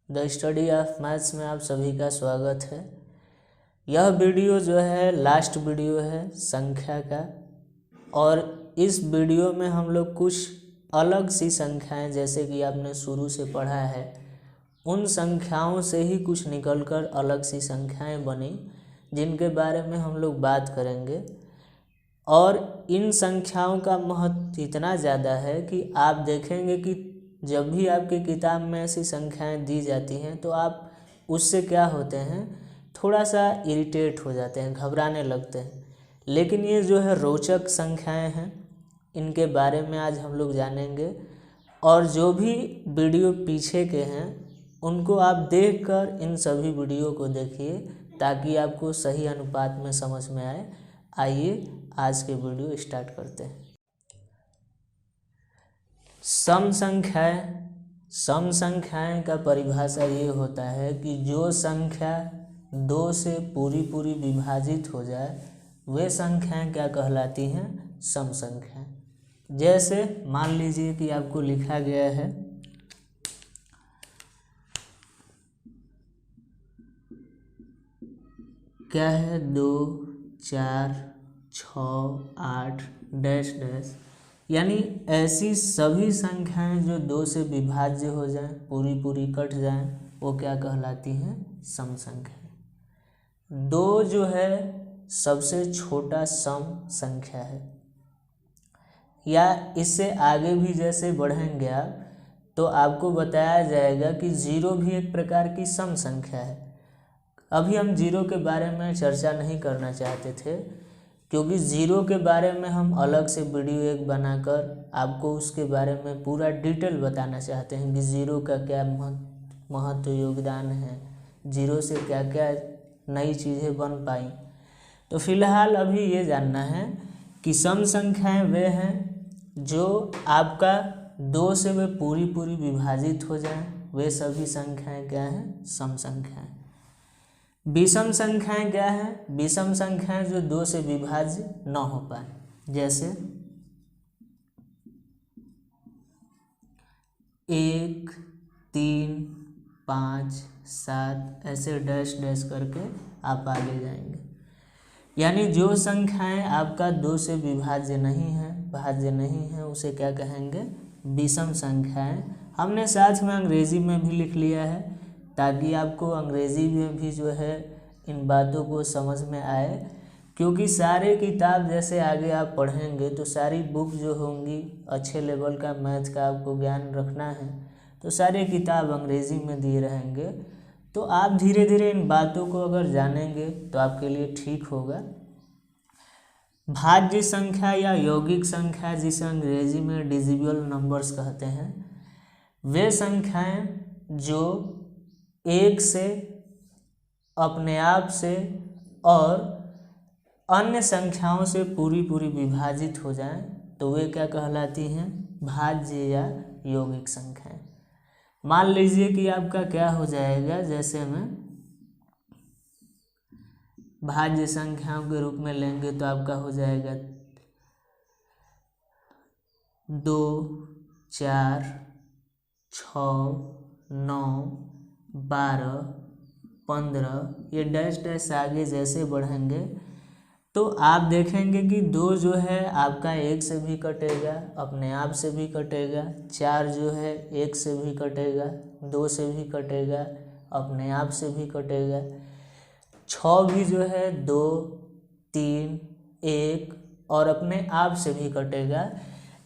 The study of maths में आप सभी का स्वागत है। यह वीडियो जो है लास्ट वीडियो है संख्या का, और इस वीडियो में हम लोग कुछ अलग सी संख्याएं, जैसे कि आपने शुरू से पढ़ा है, उन संख्याओं से ही कुछ निकलकर अलग सी संख्याएं बनी, जिनके बारे में हम लोग बात करेंगे। और इन संख्याओं का महत्व इतना ज़्यादा है कि आप देखेंगे कि जब भी आपकी किताब में ऐसी संख्याएं दी जाती हैं तो आप उससे क्या होते हैं, थोड़ा सा इरिटेट हो जाते हैं, घबराने लगते हैं। लेकिन ये जो है रोचक संख्याएं हैं, इनके बारे में आज हम लोग जानेंगे। और जो भी वीडियो पीछे के हैं उनको आप देखकर इन सभी वीडियो को देखिए, ताकि आपको सही अनुपात में समझ में आए। आइए आज के वीडियो स्टार्ट करते हैं। सम संख्याएं का परिभाषा ये होता है कि जो संख्या 2 से पूरी विभाजित हो जाए, वे संख्याएं क्या कहलाती हैं, सम संख्याएं। जैसे मान लीजिए कि आपको लिखा गया है क्या है, 2, 4, 6, 8 डैश डैश, यानी ऐसी सभी संख्याएं जो 2 से विभाज्य हो जाएं, पूरी कट जाएं, वो क्या कहलाती हैं, सम संख्याएं। 2 जो है सबसे छोटा सम संख्या है, या इससे आगे भी जैसे बढ़ेंगे आप तो आपको बताया जाएगा कि 0 भी एक प्रकार की सम संख्या है। अभी हम 0 के बारे में चर्चा नहीं करना चाहते थे, क्योंकि 0 के बारे में हम अलग से वीडियो एक बनाकर आपको उसके बारे में पूरा डिटेल बताना चाहते हैं कि 0 का क्या महत्व योगदान है, 0 से क्या क्या नई चीज़ें बन पाई। तो फिलहाल अभी ये जानना है कि सम संख्याएं वे हैं जो आपका 2 से वे पूरी विभाजित हो जाएं, वे सभी संख्याएं क्या हैं, सम संख्याएं। विषम संख्याएं क्या है, विषम संख्याएं जो 2 से विभाज्य न हो पाए, जैसे 1, 3, 5, 7 ऐसे डैश डैश करके आप आगे जाएंगे। यानी जो संख्याएं आपका 2 से विभाज्य नहीं है, भाज्य नहीं है, उसे क्या कहेंगे, विषम संख्याएं। हमने साथ में अंग्रेजी में भी लिख लिया है, ताकि आपको अंग्रेजी में भी जो है इन बातों को समझ में आए, क्योंकि सारे किताब जैसे आगे आप पढ़ेंगे तो सारी बुक जो होंगी, अच्छे लेवल का मैथ का आपको ज्ञान रखना है तो सारे किताब अंग्रेजी में दिए रहेंगे। तो आप धीरे धीरे इन बातों को अगर जानेंगे तो आपके लिए ठीक होगा। भाज्य संख्या या यौगिक संख्या, जिसे अंग्रेजी में डिजिबल नंबर्स कहते हैं, वे संख्याएं जो 1 से, अपने आप से और अन्य संख्याओं से पूरी विभाजित हो जाएं, तो वे क्या कहलाती हैं, भाज्य या यौगिक संख्याएं। मान लीजिए कि आपका क्या हो जाएगा, जैसे में भाज्य संख्याओं के रूप में लेंगे तो आपका हो जाएगा 2, 4, 6, 9, 12, 15, ये डैश डैश आगे जैसे बढ़ेंगे तो आप देखेंगे कि 2 जो है आपका 1 से भी कटेगा, अपने आप से भी कटेगा। 4 जो है 1 से भी कटेगा, 2 से भी कटेगा, अपने आप से भी कटेगा। 6 भी जो है 2, 3, 1 और अपने आप से भी कटेगा।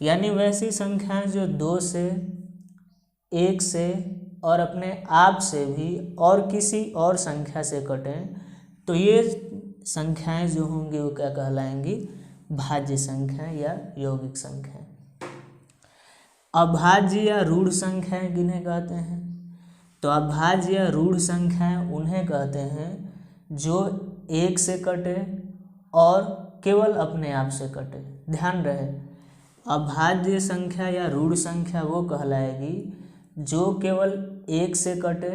यानी वैसी संख्याएं जो 2 से, 1 से और अपने आप से भी और किसी और संख्या से कटें, तो ये संख्याएं जो होंगी वो क्या कहलाएंगी, भाज्य संख्याएं या यौगिक संख्याएं। अभाज्य या रूढ़ संख्याएं किन्हें कहते हैं, तो अभाज्य या रूढ़ संख्याएं उन्हें कहते हैं जो 1 से कटे और केवल अपने आप से कटे। ध्यान रहे, अभाज्य संख्या या रूढ़ संख्या वो कहलाएगी जो केवल 1 से कटे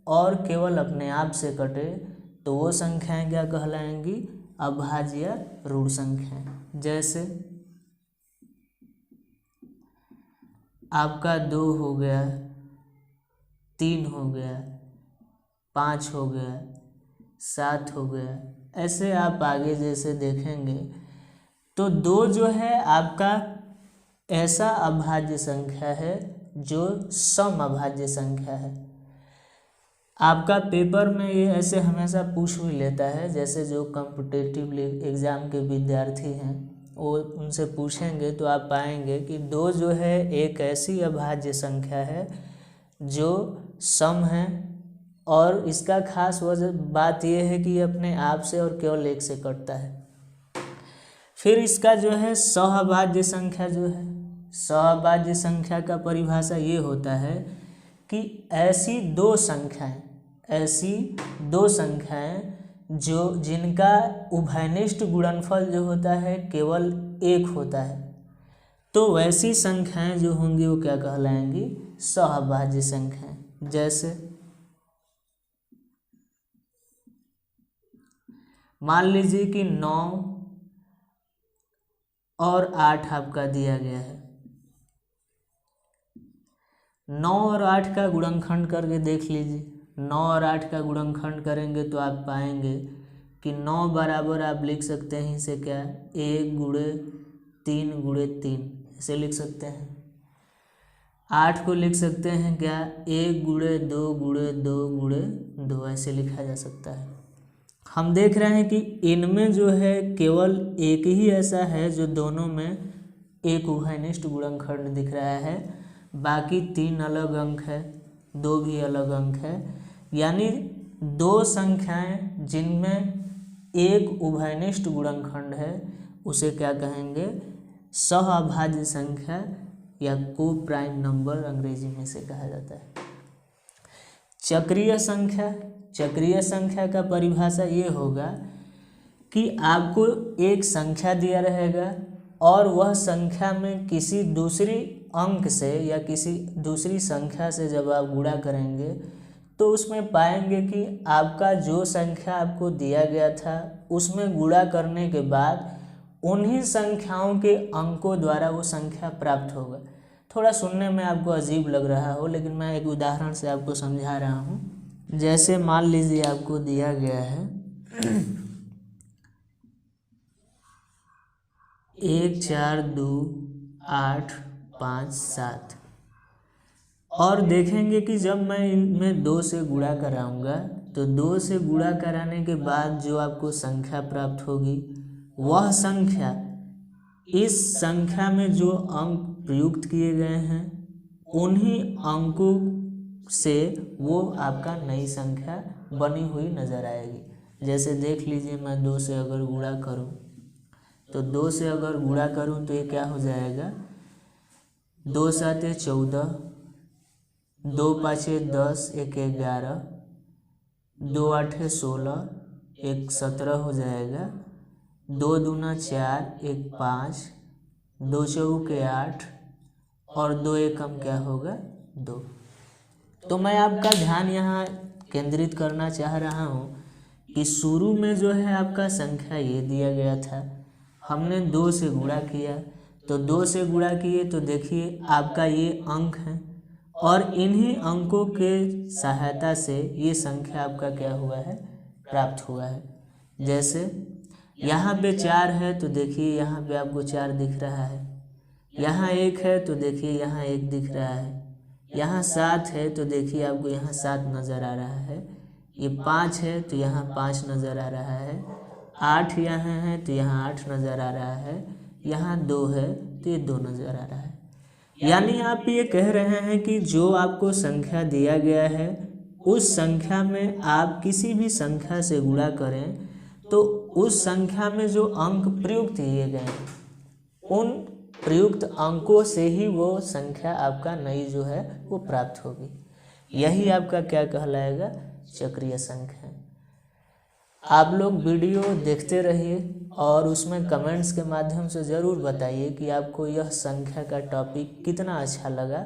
और केवल अपने आप से कटे, तो वो संख्याएं क्या कहलाएंगी, अभाज्य या रूढ़ संख्याएं। जैसे आपका 2 हो गया, 3 हो गया, 5 हो गया, 7 हो गया। ऐसे आप आगे जैसे देखेंगे तो 2 जो है आपका ऐसा अभाज्य संख्या है जो सम अभाज्य संख्या है। आपका पेपर में ये ऐसे हमेशा पूछ भी लेता है, जैसे जो कॉम्पिटिटिव एग्ज़ाम के विद्यार्थी हैं वो उनसे पूछेंगे तो आप पाएंगे कि 2 जो है एक ऐसी अभाज्य संख्या है जो सम है, और इसका खास वजह बात यह है कि ये अपने आप से और केवल 1 से कटता है। फिर इसका जो है सहअभाज्य संख्या जो है, सहअभाज्य संख्या का परिभाषा ये होता है कि ऐसी दो संख्याएं जो जिनका उभयनिष्ठ गुणनफल जो होता है केवल 1 होता है, तो वैसी संख्याएं जो होंगी वो क्या कहलाएंगी? सहअभाज्य संख्याएं। जैसे मान लीजिए कि 9 और 8 आपका दिया गया है। 9 और 8 का गुणनखंड करके देख लीजिए। 9 और 8 का गुणनखंड करेंगे तो आप पाएंगे कि 9 बराबर आप लिख सकते हैं इसे क्या, 1 गुणे 3 गुणे 3 ऐसे लिख सकते हैं। 8 को लिख सकते हैं क्या, 1 गुणे 2 गुणे 2 गुणे 2 ऐसे लिखा जा सकता है। हम देख रहे हैं कि इनमें जो है केवल एक ही ऐसा है जो दोनों में एक उभयनिष्ठ गुणनखंड दिख रहा है, बाकी 3 अलग अंक है, 2 भी अलग अंक है। यानी 2 संख्याएं जिनमें एक उभयनिष्ठ गुणनखंड है उसे क्या कहेंगे? सहअभाज्य संख्या या को प्राइम नंबर अंग्रेजी में से कहा जाता है। चक्रीय संख्या का परिभाषा ये होगा कि आपको एक संख्या दिया रहेगा और वह संख्या में किसी दूसरी अंक से या किसी दूसरी संख्या से जब आप गुणा करेंगे तो उसमें पाएंगे कि आपका जो संख्या आपको दिया गया था उसमें गुणा करने के बाद उन्हीं संख्याओं के अंकों द्वारा वो संख्या प्राप्त होगा। थोड़ा सुनने में आपको अजीब लग रहा हो, लेकिन मैं एक उदाहरण से आपको समझा रहा हूँ। जैसे मान लीजिए आपको दिया गया है 1 4 2 8 5 7 और देखेंगे कि जब मैं इनमें 2 से गुणा कराऊंगा तो 2 से गुणा कराने के बाद जो आपको संख्या प्राप्त होगी वह संख्या इस संख्या में जो अंक प्रयुक्त किए गए हैं उन्हीं अंकों से वो आपका नई संख्या बनी हुई नजर आएगी। जैसे देख लीजिए मैं 2 से अगर गुणा करूं तो 2 से अगर गुणा करूं तो ये क्या हो जाएगा, 2 7 14, 2 5 10, 1 11, 2 8 16, 1 17 हो जाएगा, 2 दूना 4, 1 5, 2 चौके 8 और 2 एकम क्या होगा 2। तो मैं आपका ध्यान यहाँ केंद्रित करना चाह रहा हूँ कि शुरू में जो है आपका संख्या ये दिया गया था, हमने 2 से गुणा किया तो 2 से गुणा किए तो देखिए आपका ये अंक है और इन्हीं अंकों के सहायता से ये संख्या आपका क्या हुआ है, प्राप्त हुआ है। जैसे यहाँ पे 4 है तो देखिए यहाँ पे आपको 4 दिख रहा है, यहाँ 1 है तो देखिए यहाँ 1 दिख रहा है, यहाँ 7 है तो देखिए आपको यहाँ 7 नज़र आ रहा है, ये 5 है तो यहाँ 5 नज़र आ रहा है, 8 यहाँ है तो यहाँ 8 नज़र आ रहा है, यहाँ 2 है तो ये 2 नज़र आ रहा है। यानी आप ये कह रहे हैं कि जो आपको संख्या दिया गया है उस संख्या में आप किसी भी संख्या से गुणा करें तो उस संख्या में जो अंक प्रयुक्त किए गए हैं उन प्रयुक्त अंकों से ही वो संख्या आपका नई जो है वो प्राप्त होगी। यही आपका क्या कहलाएगा, चक्रीय संख्या। आप लोग वीडियो देखते रहिए और उसमें कमेंट्स के माध्यम से ज़रूर बताइए कि आपको यह संख्या का टॉपिक कितना अच्छा लगा।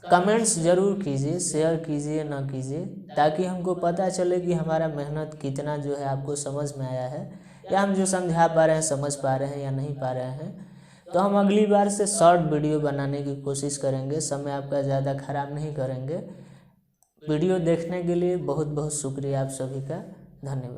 कमेंट्स ज़रूर कीजिए, शेयर कीजिए ना कीजिए, ताकि हमको पता चले कि हमारा मेहनत कितना जो है आपको समझ में आया है, या हम जो समझा पा रहे हैं समझ पा रहे हैं या नहीं पा रहे हैं। तो हम अगली बार से शॉर्ट वीडियो बनाने की कोशिश करेंगे, समय आपका ज़्यादा ख़राब नहीं करेंगे। वीडियो देखने के लिए बहुत बहुत शुक्रिया आप सभी का। धन्यवाद।